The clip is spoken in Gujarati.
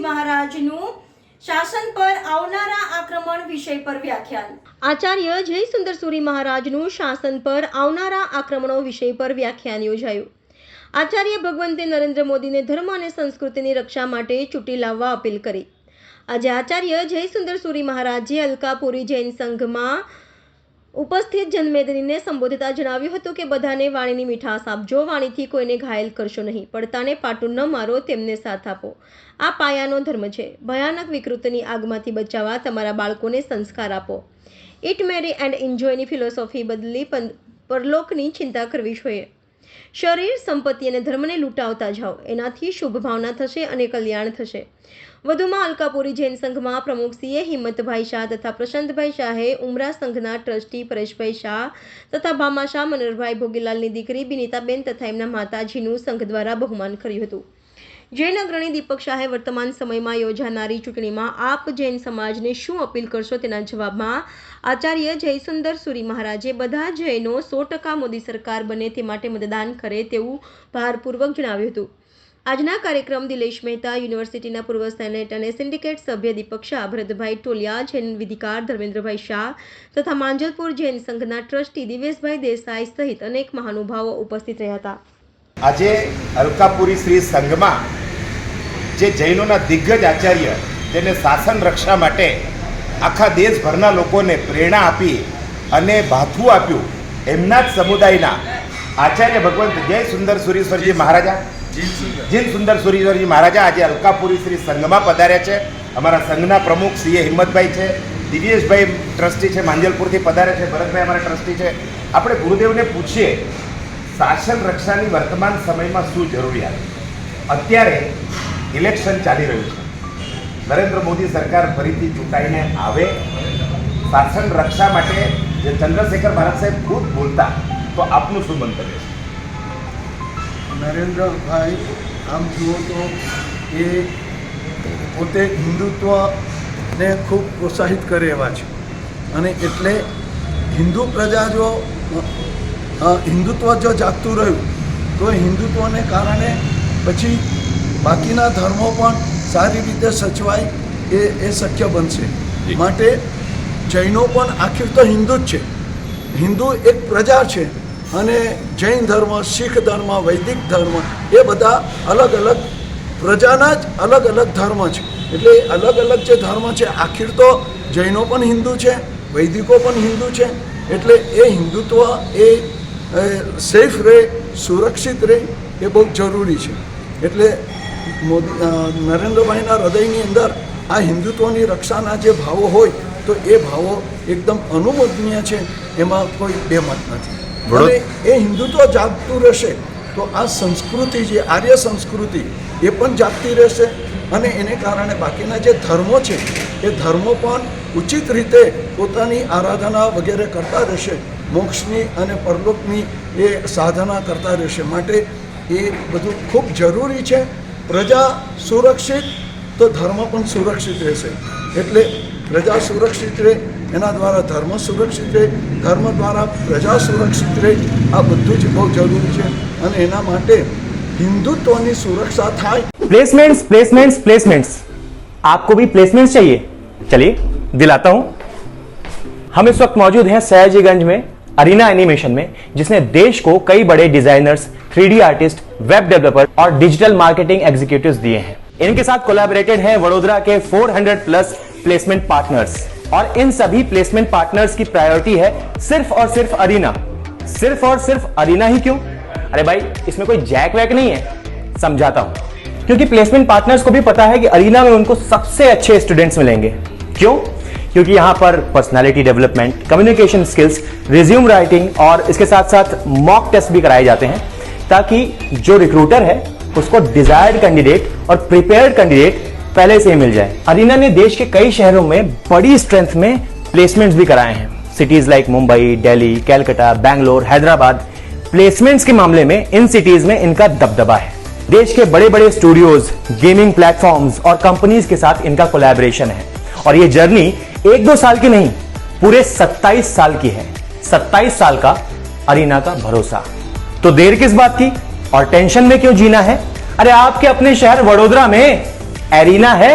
મહારાજનું શાસન પર આવનારા આક્રમણ વિષય પર વ્યાખ્યાન. આચાર્ય જય સુંદર સુરી મહારાજનું શાસન પર આવનારા આક્રમણો વિષય પર વ્યાખ્યાન યોજાયું. આચાર્ય ભગવંતે નરેન્દ્ર મોદીને ધર્મ અને સંસ્કૃતિની રક્ષા માટે ચૂંટી લાવવા અપીલ કરી. આજે આચાર્ય જય સુંદર સુરી મહારાજે અલકાપુરી જૈન સંઘમાં ઉપસ્થિત જનમેદનીને સંબોધતા જણાવ્યું હતું કે બધાને વાણીની મીઠાશ આપજો, વાણીથી કોઈને ઘાયલ કરશો નહીં, પડતાને પાટું ન મારો, તેમને સાથ આપો. આ પાયાનો ધર્મ છે. ભયાનક વિકૃતિની આગમાંથી બચાવવા તમારા બાળકોને સંસ્કાર આપો. ઇટ મેરી એન્ડ એન્જોયની ફિલોસોફી બદલી પરલોકની ચિંતા કરવી જોઈએ. શરીર, સંપત્તિ અને ધર્મને લૂંટાવતા જાઓ, એનાથી શુભ ભાવના થશે અને કલ્યાણ થશે. વધુમાં અલકાપુરી જૈન સંઘમાં પ્રમુખ સીએ હિંમતભાઈ શાહ તથા પ્રશાંતભાઈ શાહે ઉમરા સંઘના ટ્રસ્ટી પરેશભાઈ શાહ તથા ભામા શાહ મનોહરભાઈ ભોગીલાલની દીકરી બિનિતાબેન તથા એમના માતાજીનું સંઘ દ્વારા બહુમાન કર્યું હતું. જૈન અગ્રણી દીપક શાહે વર્તમાન સમયમાં યોજાનારી ચૂંટણીમાં આપ જૈન સમાજને શું અપીલ કરશો તેના જવાબમાં આચાર્ય જયસુંદર સુરી મહારાજે બધા જૈનો 100% મોદી સરકાર બને તે માટે મતદાન કરે તેવું ભારપૂર્વક જણાવ્યું હતું. આજના કાર્યક્રમ દિલેશ મહેતા, યુનિવર્સિટીના પૂર્વ સેનેટ અને સિન્ડિકેટ સભ્ય દીપક શાહ, ભરતભાઈ ટોલિયા, જૈન વિધિકાર ધર્મેન્દ્રભાઈ શાહ તથા માંજલપુર જૈન સંઘના ટ્રસ્ટી દિવેશભાઈ દેસાઈ સહિત અનેક મહાનુભાવો ઉપસ્થિત રહ્યા હતા. આજે અલકાપુરી શ્રી સંઘમાં જે જૈનોના દિગ્ગજ આચાર્ય જેને શાસન રક્ષા માટે આખા દેશભરના લોકોને પ્રેરણા આપી અને ભાથું આપ્યું, એમના જ સમુદાયના આચાર્ય ભગવંત જય સુંદર સુરીશ્વરજી મહારાજા જીન સુંદર સુરીશ્વરજી મહારાજા આજે અલકાપુરી શ્રી સંઘમાં પધાર્યા છે. અમારા સંઘના પ્રમુખ સીએ હિંમતભાઈ છે, દિવ્યેશભાઈ ટ્રસ્ટી છે, માંજલપુરથી પધાર્યા છે, ભરતભાઈ અમારા ટ્રસ્ટી છે. આપણે ગુરુદેવને પૂછીએ શાસન રક્ષાની વર્તમાન સમયમાં શું જરૂરિયાત. અત્યારે ઇલેક્શન ચાલી રહ્યું છે. નરેન્દ્ર મોદી સરકાર ફરીથી ચૂંટાઈને આવે, શાસન રક્ષા માટે જે ચંદ્રશેખર મહારાજ સાહેબ ખુદ બોલતા, તો આપનું શું મંતવ્ય છે? નરેન્દ્રભાઈ આમ જુઓ તો એ પોતે હિન્દુત્વને ખૂબ પ્રોત્સાહિત કરે એવા છે અને એટલે હિન્દુ પ્રજા જો હિન્દુત્વ જો જાગતું રહ્યું તો હિન્દુત્વને કારણે પછી બાકીના ધર્મો પણ સારી રીતે સચવાય એ શક્ય બનશે. માટે જૈનો પણ આખિર તો હિન્દુ જ છે. હિન્દુ એક પ્રજા છે અને જૈન ધર્મ, શીખ ધર્મ, વૈદિક ધર્મ એ બધા અલગ અલગ પ્રજાના જ અલગ અલગ ધર્મ છે. એટલે અલગ અલગ જે ધર્મ છે, આખિર તો જૈનો પણ હિન્દુ છે, વૈદિકો પણ હિન્દુ છે. એટલે એ હિન્દુત્વ એ સેફ રહે, સુરક્ષિત રહે એ બહુ જરૂરી છે. એટલે નરેન્દ્રભાઈના હૃદયની અંદર આ હિન્દુત્વની રક્ષાના જે ભાવો હોય તો એ ભાવો એકદમ અનુમોદનીય છે, એમાં કોઈ બેમત નથી. અને એ હિન્દુત્વ જાગતું રહેશે તો આ સંસ્કૃતિ જે આર્ય સંસ્કૃતિ એ પણ જાગતી રહેશે અને એને કારણે બાકીના જે ધર્મો છે એ ધર્મો પણ ઉચિત રીતે પોતાની આરાધના વગેરે કરતા રહેશે, મોક્ષની અને પરલોકની એ સાધના કરતા રહેશે. માટે એ બધું ખૂબ જરૂરી છે. પ્રજા સુરક્ષિત તો ધર્મ પણ સુરક્ષિત રહેશે. એટલે પ્રજા સુરક્ષિત રહે, એના દ્વારા ધર્મ સુરક્ષિત રહે, ધર્મ દ્વારા પ્રજા સુરક્ષિત રહે. આ બધું જ બહુ જરૂરી છે અને એના માટે हिंदुत्व सुरक्षा થાય. प्लेसमेंट्स प्लेसमेंट्स प्लेसमेंट्स आपको भी प्लेसमेंट्स चाहिए? चलिए दिलाता हूं. हम इस वक्त मौजूद हैं सयाजीगंज में अरीना एनिमेशन में, जिसने देश को कई बड़े designers, 3D artist, web developer और डिजिटल मार्केटिंग एग्जीक्यूटिव्स दिए हैं. इनके साथ कोलैबोरेटेड हैं वडोदरा के 400 प्लस प्लेसमेंट पार्टनर्स और इन सभी प्लेसमेंट पार्टनर्स की प्रायोरिटी है सिर्फ और सिर्फ अरीना. सिर्फ और सिर्फ अरीना ही क्यों? अरे भाई इसमें कोई जैक वैक नहीं है, समझाता हूं. क्योंकि प्लेसमेंट पार्टनर्स को भी पता है कि अरीना में उनको सबसे अच्छे स्टूडेंट्स मिलेंगे. क्यों? क्योंकि यहां पर personality development, communication skills, resume writing और इसके साथ साथ मॉक टेस्ट भी कराए जाते हैं, ताकि जो रिक्रूटर है उसको डिजायर्ड कैंडिडेट और प्रिपेयर्ड कैंडिडेट पहले से ही मिल जाए. अरीना ने देश के कई शहरों में बड़ी स्ट्रेंथ में प्लेसमेंट्स भी कराए हैं. Cities like Mumbai, Delhi, Calcutta, Bangalore, Hyderabad. Placements के मामले में इन सिटीज में इनका दबदबा है. देश के बड़े बड़े स्टूडियोज, गेमिंग प्लेटफॉर्म्स और कंपनीज के साथ इनका कोलैबोरेशन है. और ये जर्नी 1-2 साल की नहीं, पूरे 27 साल की है. 27 साल का अरीना का भरोसा. तो देर किस बात की और टेंशन में क्यों जीना है? अरे आपके अपने शहर वडोदरा में एरिना है